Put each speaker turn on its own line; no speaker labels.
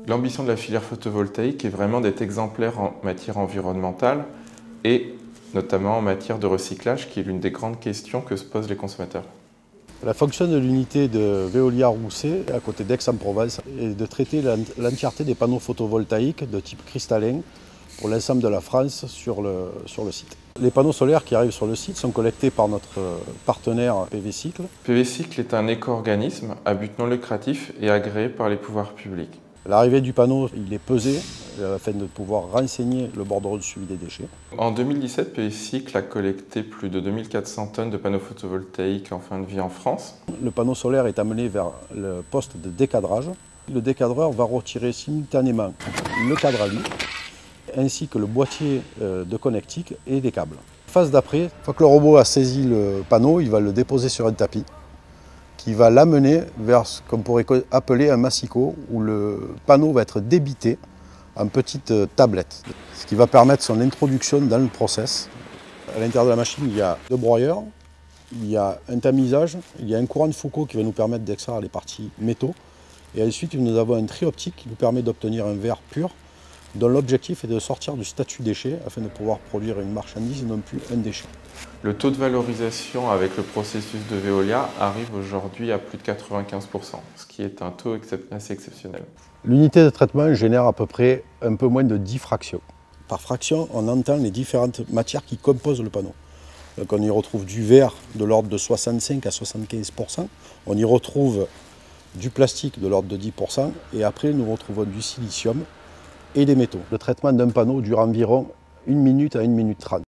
L'ambition de la filière photovoltaïque est vraiment d'être exemplaire en matière environnementale et notamment en matière de recyclage, qui est l'une des grandes questions que se posent les consommateurs.
La fonction de l'unité de Veolia-Rousset, à côté d'Aix-en-Provence, est de traiter l'entièreté des panneaux photovoltaïques de type cristallin pour l'ensemble de la France sur le site. Les panneaux solaires qui arrivent sur le site sont collectés par notre partenaire PV Cycle.
PV Cycle est un éco-organisme à but non lucratif et agréé par les pouvoirs publics.
L'arrivée du panneau, il est pesé afin de pouvoir renseigner le bordereau de suivi des déchets.
En 2017, PV Cycle a collecté plus de 2400 tonnes de panneaux photovoltaïques en fin de vie en France.
Le panneau solaire est amené vers le poste de décadrage. Le décadreur va retirer simultanément le cadre à lui, ainsi que le boîtier de connectique et des câbles. Phase d'après, une fois que le robot a saisi le panneau, il va le déposer sur un tapis qui va l'amener vers ce qu'on pourrait appeler un massicot, où le panneau va être débité en petites tablettes, ce qui va permettre son introduction dans le process. À l'intérieur de la machine, il y a deux broyeurs, il y a un tamisage, il y a un courant de Foucault qui va nous permettre d'extraire les parties métaux, et ensuite nous avons un tri optique qui nous permet d'obtenir un verre pur, dont l'objectif est de sortir du statut déchet afin de pouvoir produire une marchandise et non plus un déchet.
Le taux de valorisation avec le processus de Veolia arrive aujourd'hui à plus de 95%, ce qui est un taux assez exceptionnel.
L'unité de traitement génère à peu près un peu moins de 10 fractions. Par fraction, on entend les différentes matières qui composent le panneau. Donc on y retrouve du verre de l'ordre de 65 à 75%, on y retrouve du plastique de l'ordre de 10%, et après nous retrouvons du silicium et des métaux. Le traitement d'un panneau dure environ 1 minute à 1 minute 30.